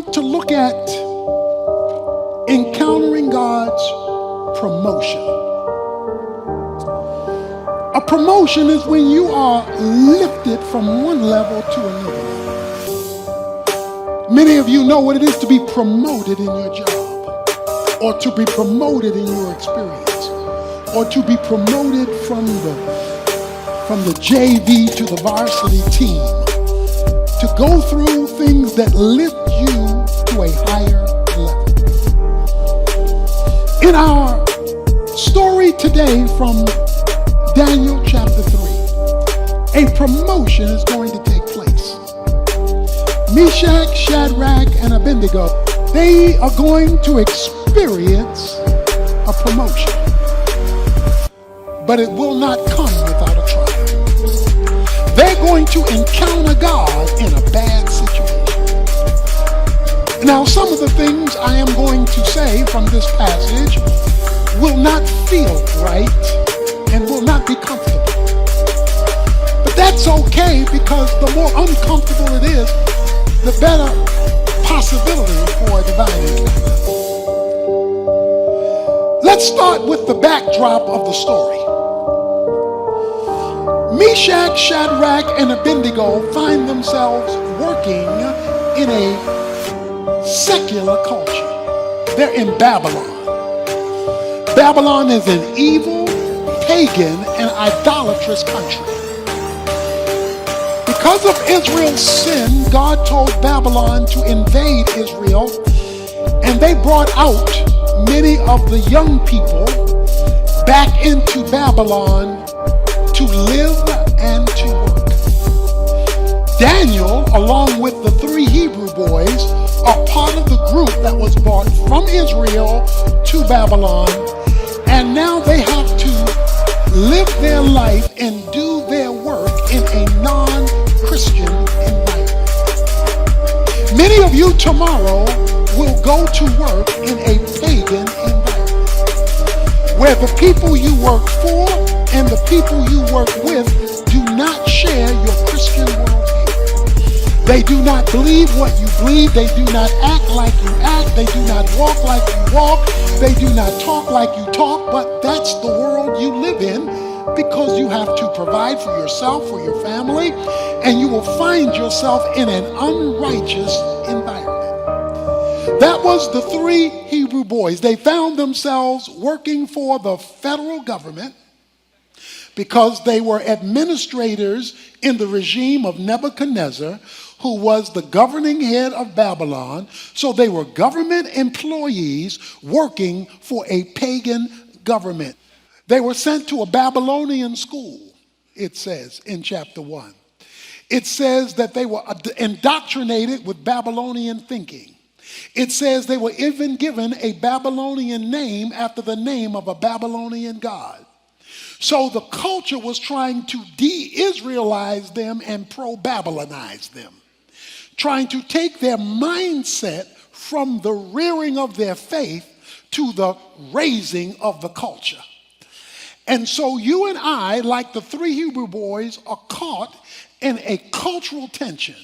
want to look at encountering God's promotion. A promotion is when you are lifted from one level to another level. Many of you know what it is to be promoted in your job, or to be promoted in your experience, or to be promoted from the JV to the varsity team, to go through things that lift you to a higher level. In our story today from Daniel chapter 3, a promotion is going to take place. Meshach, Shadrach, and Abednego, they are going to experience a promotion. But it will not come without a trial. They're going to encounter God in a bad situation. Now, some of the things I am going to say from this passage will not feel right and will not be comfortable. But that's okay, because the more uncomfortable it is, the better possibility for a divine encounter. Let's start with the backdrop of the story. Meshach, Shadrach, and Abednego find themselves working in a secular culture. They're in Babylon. Babylon is an evil, pagan, and idolatrous country. Because of Israel's sin, God told Babylon to invade Israel, and they brought out many of the young people back into Babylon to live and to work. Daniel, along with the 3 Hebrew boys, are part of the group that was brought from Israel to Babylon, and now they have to live their life and do their work in a non-Christian environment. Many of you tomorrow will go to work in a pagan environment, where the people you work for and the people you work with do not share your Christian worldview. They do not believe what you believe. They do not act like you act. They do not walk like you walk. They do not talk like you talk. But that's the world you live in, because you have to provide for yourself, for your family, and you will find yourself in an unrighteous environment. That was the 3 Hebrew boys. They found themselves working for the federal government, because they were administrators in the regime of Nebuchadnezzar, who was the governing head of Babylon. So they were government employees working for a pagan government. They were sent to a Babylonian school, it says in chapter 1. It says that they were indoctrinated with Babylonian thinking. It says they were even given a Babylonian name after the name of a Babylonian god. So the culture was trying to de-Israelize them and pro-Babylonize them, trying to take their mindset from the rearing of their faith to the raising of the culture. And so you and I, like the 3 Hebrew boys, are caught in a cultural tension.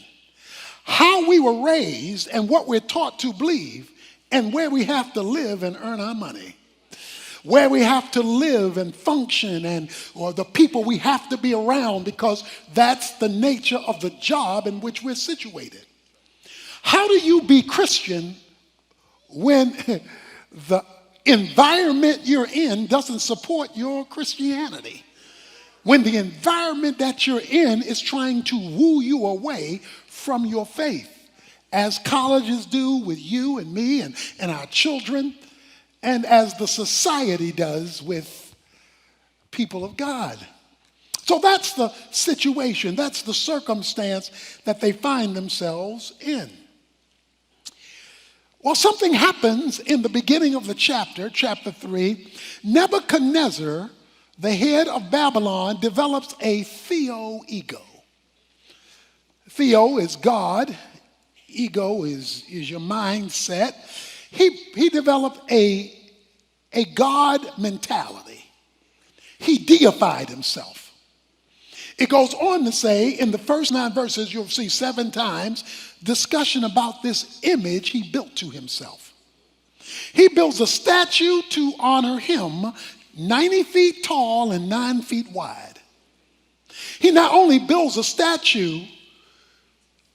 How we were raised and what we're taught to believe, and where we have to live and earn our money. Where we have to live and function, or the people we have to be around, because that's the nature of the job in which we're situated. How do you be Christian when the environment you're in doesn't support your Christianity? When the environment that you're in is trying to woo you away from your faith, as colleges do with you and me and our children, and as the society does with people of God. So that's the situation, that's the circumstance that they find themselves in. Well, something happens in the beginning of the chapter 3. Nebuchadnezzar, the head of Babylon, develops a theo-ego. Theo is God, ego is your mindset. He developed a God mentality. He deified himself. It goes on to say in the first 9 verses, you'll see 7 times discussion about this image he built to himself. He builds a statue to honor him, 90 feet tall and 9 feet wide. He not only builds a statue,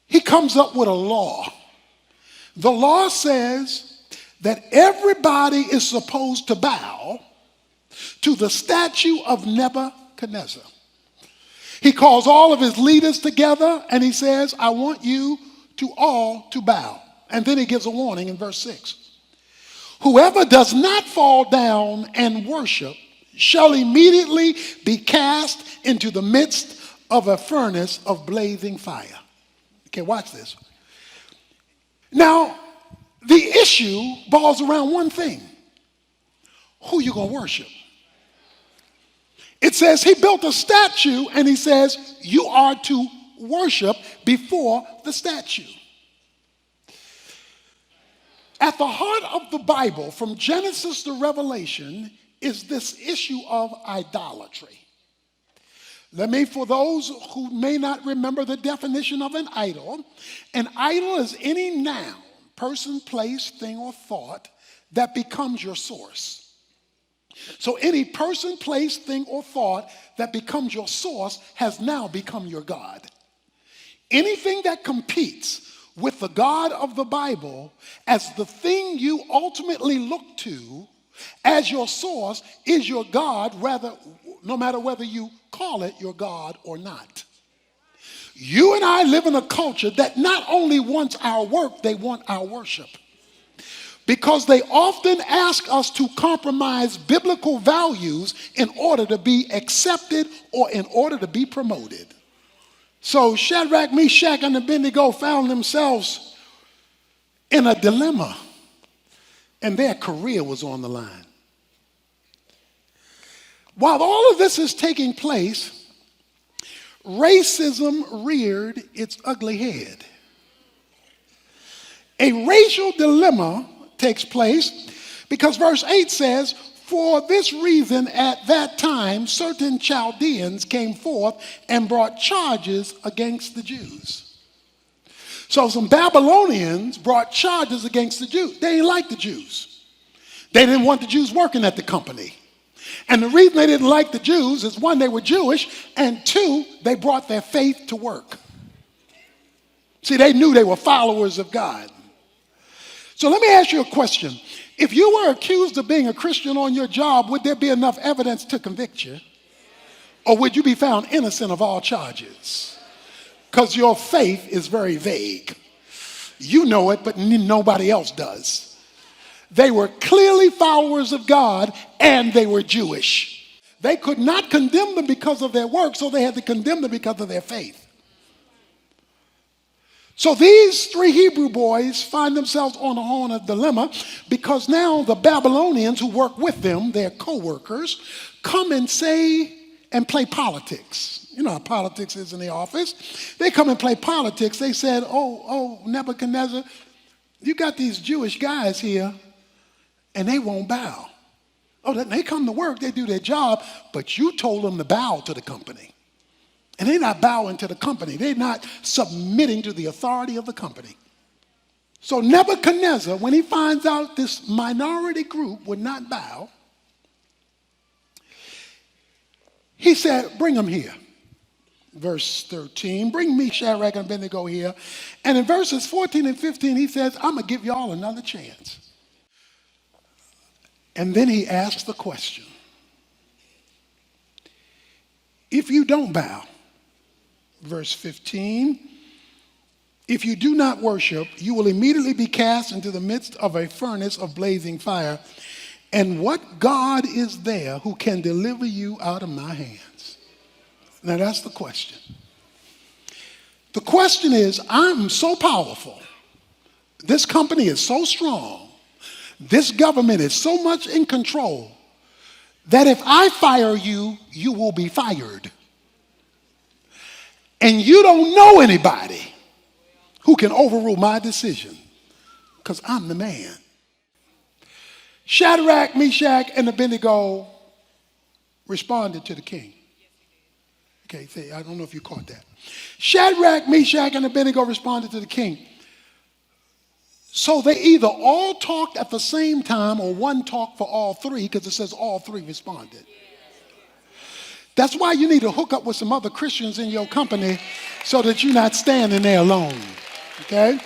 he comes up with a law. The law says that everybody is supposed to bow to the statue of Nebuchadnezzar. He calls all of his leaders together and he says, I want you all to bow. And then he gives a warning in verse 6. Whoever does not fall down and worship shall immediately be cast into the midst of a furnace of blazing fire. Okay, watch this. Now, the issue boils around one thing. Who you going to worship? It says he built a statue and he says you are to worship before the statue. At the heart of the Bible, from Genesis to Revelation, is this issue of idolatry. For those who may not remember the definition of an idol is any noun, person, place, thing, or thought that becomes your source. So any person, place, thing, or thought that becomes your source has now become your God. Anything that competes with the God of the Bible as the thing you ultimately look to as your source is your God, no matter whether you call it your God or not. You and I live in a culture that not only wants our work, they want our worship. Because they often ask us to compromise biblical values in order to be accepted or in order to be promoted. So Shadrach, Meshach, and Abednego found themselves in a dilemma, and their career was on the line. While all of this is taking place, racism reared its ugly head. A racial dilemma takes place because verse 8 says, for this reason at that time certain Chaldeans came forth and brought charges against the Jews. So some Babylonians brought charges against the Jews. They didn't like the Jews. They didn't want the Jews working at the company. And the reason they didn't like the Jews is, 1, they were Jewish, and 2, they brought their faith to work. See, they knew they were followers of God. So let me ask you a question. If you were accused of being a Christian on your job, would there be enough evidence to convict you? Or would you be found innocent of all charges? Because your faith is very vague. You know it, but nobody else does. They were clearly followers of God, and they were Jewish. They could not condemn them because of their work, so they had to condemn them because of their faith. So these 3 Hebrew boys find themselves on a dilemma because now the Babylonians who work with them, their co-workers, come and say and play politics. You know how politics is in the office. They come and play politics. They said, oh, Nebuchadnezzar, you got these Jewish guys here and they won't bow. Oh, they come to work, they do their job, but you told them to bow to the company. And they're not bowing to the company. They're not submitting to the authority of the company. So Nebuchadnezzar, when he finds out this minority group would not bow, he said, bring them here. Verse 13, bring me Shadrach and Abednego here. And in verses 14 and 15, he says, I'm going to give you all another chance. And then he asks the question, if you don't bow, verse 15, if you do not worship, you will immediately be cast into the midst of a furnace of blazing fire. And what God is there who can deliver you out of my hands? Now that's the question. The question is, I'm so powerful. This company is so strong. This government is so much in control that if I fire you, you will be fired. And you don't know anybody who can overrule my decision because I'm the man. Shadrach, Meshach, and Abednego responded to the king. Okay, see, I don't know if you caught that. Shadrach, Meshach, and Abednego responded to the king. So they either all talked at the same time or one talked for all three, because it says all three responded. That's why you need to hook up with some other Christians in your company so that you're not standing there alone. Okay?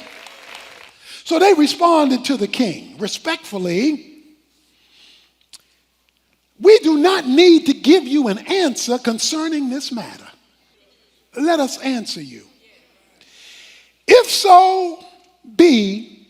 So they responded to the king respectfully. We do not need to give you an answer concerning this matter. Let us answer you. If so be,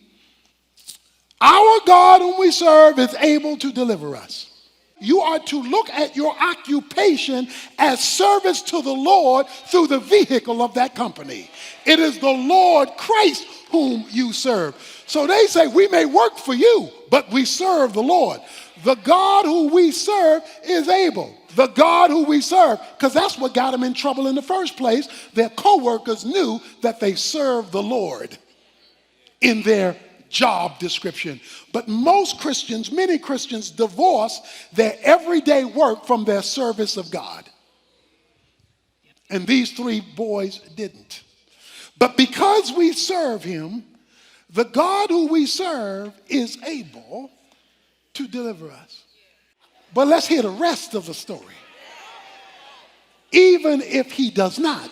our God whom we serve is able to deliver us. You are to look at your occupation as service to the Lord through the vehicle of that company. It is the Lord Christ whom you serve. So they say, we may work for you, but we serve the Lord. The God who we serve is able. The God who we serve, because that's what got them in trouble in the first place. Their co-workers knew that they served the Lord in their job description. But most Christians, many Christians, divorce their everyday work from their service of God. And these three boys didn't. But because we serve him, the God who we serve is able to deliver us. But let's hear the rest of the story. Even if he does not.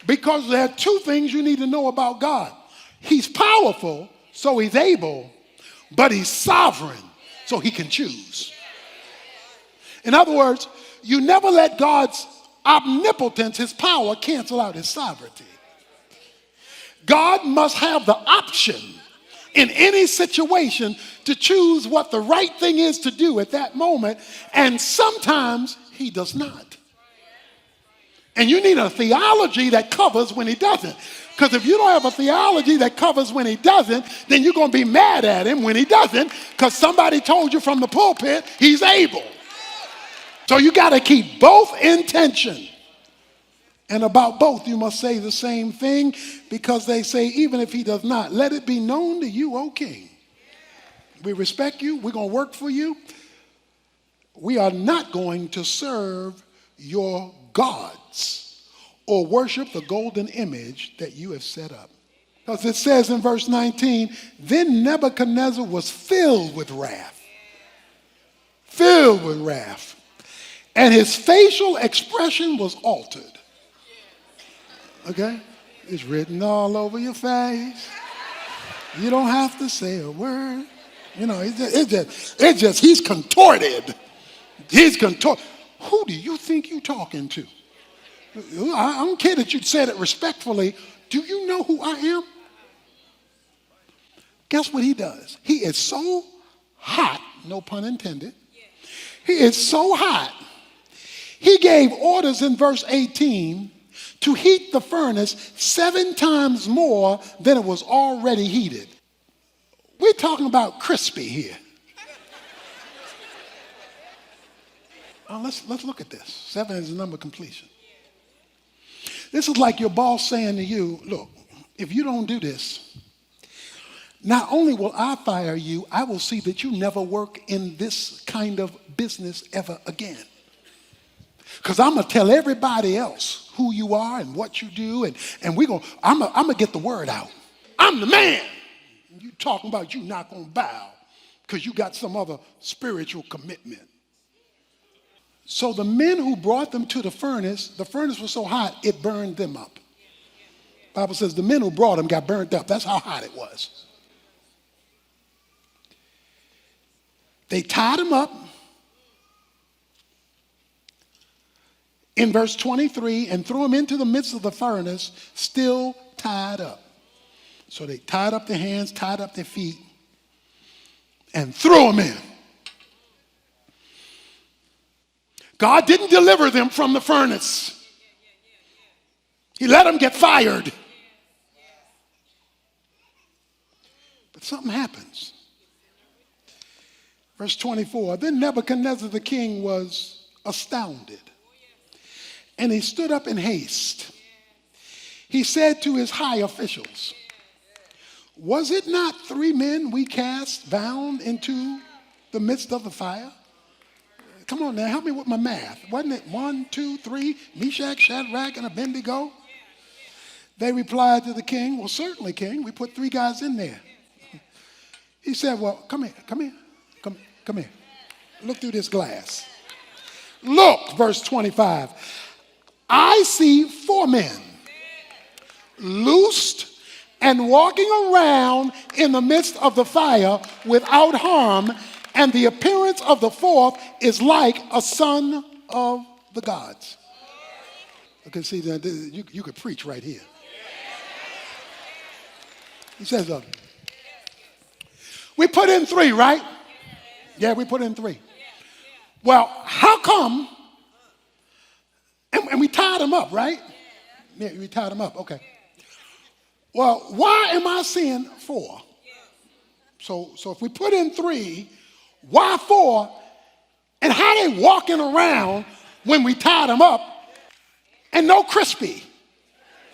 Because there are two things you need to know about God. He's powerful, so he's able, but he's sovereign, so he can choose. In other words, you never let God's omnipotence, his power, cancel out his sovereignty. God must have the option in any situation to choose what the right thing is to do at that moment, and sometimes he does not. And you need a theology that covers when he doesn't. Because if you don't have a theology that covers when he doesn't, then you're going to be mad at him when he doesn't, because somebody told you from the pulpit he's able. So you got to keep both in tension. And about both, you must say the same thing, because they say, even if he does not, let it be known to you, O king. We respect you. We're going to work for you. We are not going to serve your gods or worship the golden image that you have set up. Because it says in verse 19, then Nebuchadnezzar was filled with wrath. Filled with wrath. And his facial expression was altered. Okay? It's written all over your face. You don't have to say a word. You know, it's just he's contorted. He's contorted. Who do you think you're talking to? I don't care that you said it respectfully. Do you know who I am? Guess what he does? He is so hot, no pun intended. He is so hot. He gave orders in verse 18 to heat the furnace 7 times more than it was already heated. We're talking about crispy here. Let's look at this. 7 is the number of completion. This is like your boss saying to you, look, if you don't do this, not only will I fire you, I will see that you never work in this kind of business ever again. Because I'm going to tell everybody else who you are and what you do, and I'm going to get the word out. I'm the man. And you talking about you not going to bow because you got some other spiritual commitment. So the men who brought them to the furnace was so hot, it burned them up. The Bible says the men who brought them got burned up. That's how hot it was. They tied him up in verse 23 and threw him into the midst of the furnace, still tied up. So they tied up their hands, tied up their feet, and threw him in. God didn't deliver them from the furnace. He let them get fired. But something happens. Verse 24, then Nebuchadnezzar the king was astounded, and he stood up in haste. He said to his high officials, was it not 3 men we cast bound into the midst of the fire? Come on now, help me with my math. Wasn't it 1, 2, 3, Meshach, Shadrach, and Abednego? They replied to the king, well, certainly, king. We put 3 guys in there. He said, well, come here. Look through this glass. Look, verse 25. I see 4 men loosed and walking around in the midst of the fire without harm, and the appearance of the 4th is like a son of the gods. Okay, see, you could preach right here. He says, we put in 3, right? Yeah, we put in 3. Well, how come, and we tied them up, right? Yeah, we tied them up, okay. Well, why am I seeing 4? So if we put in 3, why 4? And how they walking around when we tied them up and no crispy?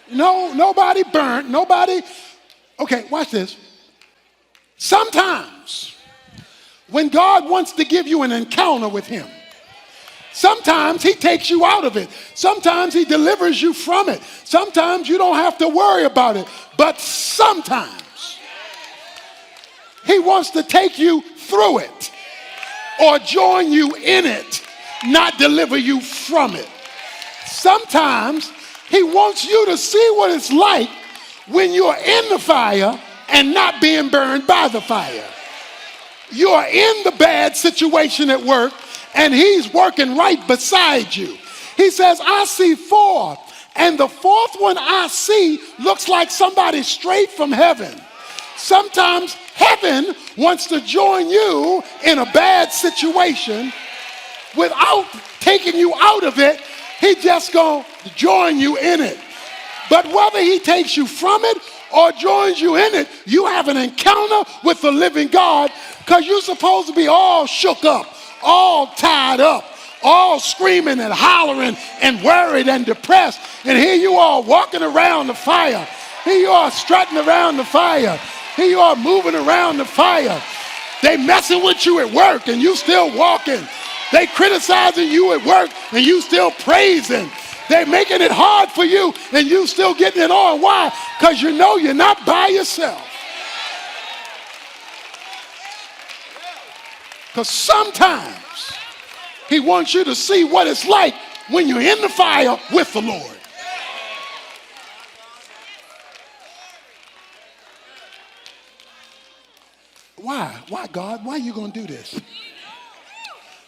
Nobody burnt, nobody. Okay, watch this. Sometimes when God wants to give you an encounter with him, sometimes he takes you out of it. Sometimes he delivers you from it. Sometimes you don't have to worry about it. But sometimes he wants to take you through it or join you in it, not deliver you from it. Sometimes he wants you to see what it's like when you're in the fire and not being burned by the fire. You're in the bad situation at work and he's working right beside you. He says, I see 4, and the 4th one I see looks like somebody straight from heaven. Sometimes heaven wants to join you in a bad situation without taking you out of it. He just gonna join you in it. But whether he takes you from it or joins you in it, you have an encounter with the living God, because you're supposed to be all shook up, all tied up, all screaming and hollering and worried and depressed. And here you are walking around the fire. Here you are strutting around the fire. Here you are moving around the fire. They messing with you at work and you still walking. They criticizing you at work and you still praising. They're making it hard for you and you still getting it on. Why? Because you know you're not by yourself. Because sometimes he wants you to see what it's like when you're in the fire with the Lord. Why? Why, God? Why are you going to do this?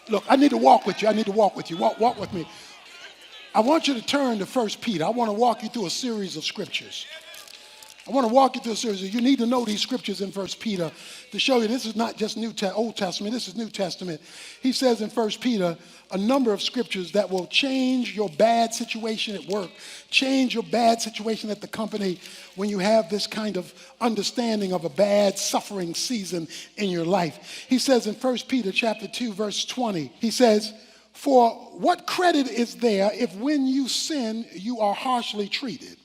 Look, I need to walk with you. Walk with me. I want you to turn to 1 Peter. I want to walk you through a series of scriptures. You need to know these scriptures in 1 Peter to show you this is not just Old Testament, this is New Testament. He says in 1 Peter a number of scriptures that will change your bad situation at work, change your bad situation at the company when you have this kind of understanding of a bad suffering season in your life. He says in 1 Peter chapter 2, verse 20, he says, for what credit is there if when you sin, you are harshly treated?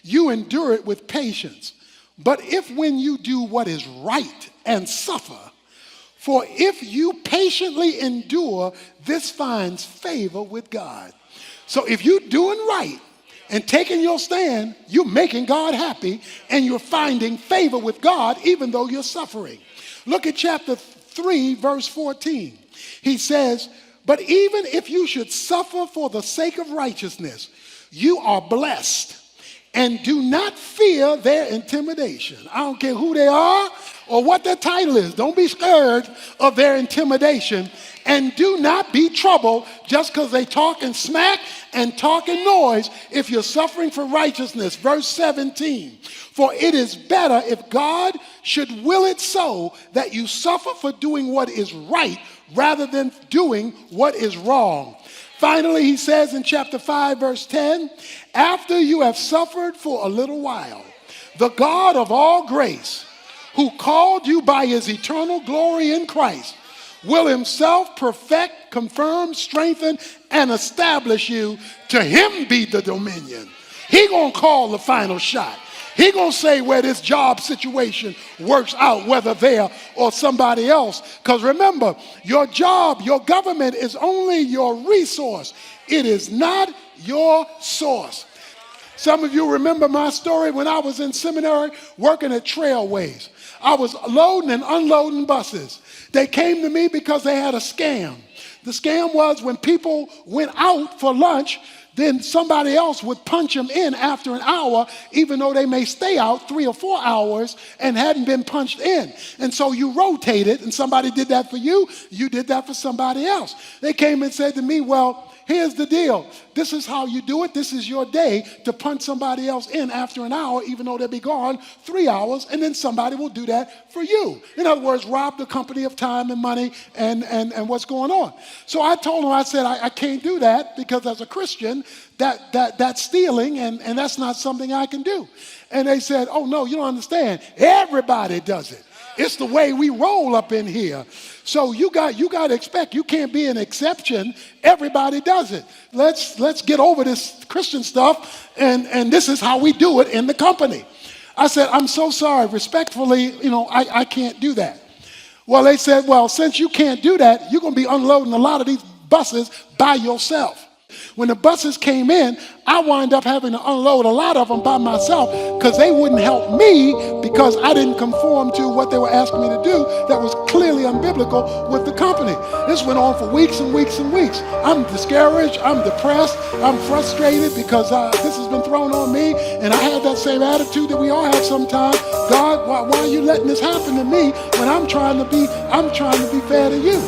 You endure it with patience. But if when you do what is right and suffer, for if you patiently endure, this finds favor with God. So if you're doing right and taking your stand, you're making God happy and you're finding favor with God even though you're suffering. Look at chapter 3, verse 14. He says, but even if you should suffer for the sake of righteousness, you are blessed. And do not fear their intimidation. I don't care who they are or what their title is. Don't be scared of their intimidation. And do not be troubled just because they talking smack and talking noise if you're suffering for righteousness. Verse 17. For it is better if God should will it so that you suffer for doing what is right rather than doing what is wrong. Finally, he says in chapter 5, verse 10, after you have suffered for a little while, the God of all grace, who called you by his eternal glory in Christ, will himself perfect, confirm, strengthen, and establish you. To him be the dominion. He gonna call the final shot. He gonna say where this job situation works out, whether there or somebody else. Because remember, your job, your government is only your resource. It is not your source. Some of you remember my story when I was in seminary working at Trailways. I was loading and unloading buses. They came to me because they had a scam. The scam was when people went out for lunch, then somebody else would punch them in after an hour, even though they may stay out 3 or 4 hours and hadn't been punched in. And so you rotated, and somebody did that for you, you did that for somebody else. They came and said to me, well, here's the deal. This is how you do it. This is your day to punch somebody else in after an hour, even though they'll be gone 3 hours, and then somebody will do that for you. In other words, rob the company of time and money and what's going on. So I told them, I said, I can't do that because as a Christian, that's stealing, and that's not something I can do. And they said, oh, no, you don't understand. Everybody does it. It's the way we roll up in here. So you got to expect, you can't be an exception. Everybody does it. Let's get over this Christian stuff, and this is how we do it in the company. I said, I'm so sorry. Respectfully, I can't do that. Well, they said, well, since you can't do that, you're going to be unloading a lot of these buses by yourself. When the buses came in, I wound up having to unload a lot of them by myself because they wouldn't help me because I didn't conform to what they were asking me to do that was clearly unbiblical with the company. This went on for weeks and weeks and weeks. I'm discouraged, I'm depressed, I'm frustrated because this has been thrown on me, and I have that same attitude that we all have sometimes. God, why are you letting this happen to me when I'm trying to be fair to you?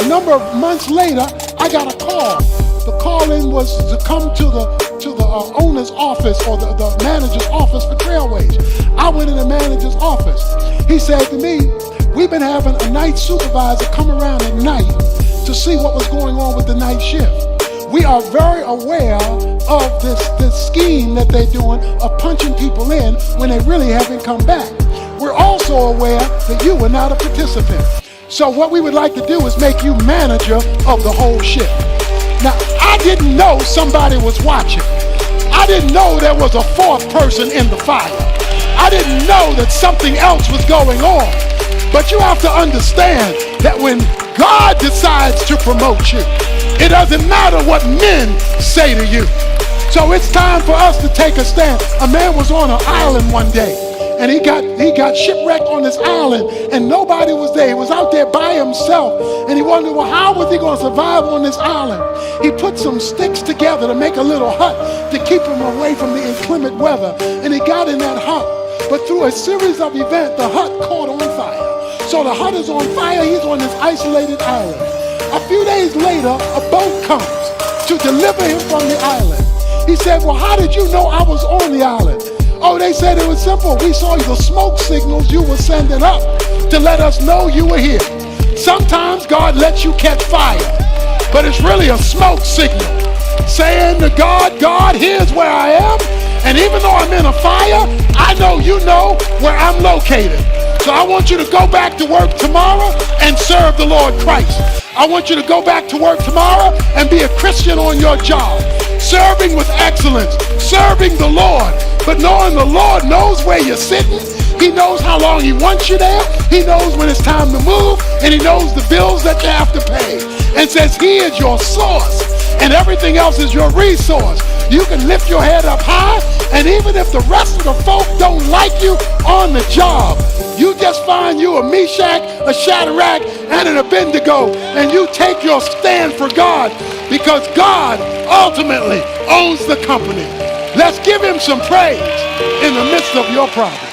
A number of months later, I got a call. The call-in was to come to the owner's office or the manager's office for Trailways. I went in the manager's office. He said to me, we've been having a night supervisor come around at night to see what was going on with the night shift. We are very aware of this scheme that they're doing of punching people in when they really haven't come back. We're also aware that you were not a participant. So what we would like to do is make you manager of the whole shift. Now, I didn't know somebody was watching. I didn't know there was a fourth person in the fire. I didn't know that something else was going on. But you have to understand that when God decides to promote you, it doesn't matter what men say to you. So it's time for us to take a stand. A man was on an island one day, and he got shipwrecked on this island, and nobody was there. He was out there by himself, and he wondered, well, how was he going to survive on this island? He put some sticks together to make a little hut to keep him away from the inclement weather, and he got in that hut. But through a series of events, the hut caught on fire. So the hut is on fire. He's on this isolated island. A few days later, a boat comes to deliver him from the island. He said, well, how did you know I was on the island? Oh, they said it was simple. We saw the smoke signals you were sending up to let us know you were here. Sometimes God lets you catch fire, but it's really a smoke signal saying to God, God, here's where I am. And even though I'm in a fire, I know you know where I'm located. So I want you to go back to work tomorrow and serve the Lord Christ. I want you to go back to work tomorrow and be a Christian on your job, serving with excellence, serving the Lord, but knowing the Lord knows where you're sitting. He knows how long he wants you there. He knows when it's time to move, and he knows the bills that you have to pay, and says he is your source and everything else is your resource. You can lift your head up high, and even if the rest of the folk don't like you on the job, you just find you a Meshach, a Shadrach, and an Abednego, and you take your stand for God, because God ultimately owns the company. Let's give him some praise in the midst of your problem.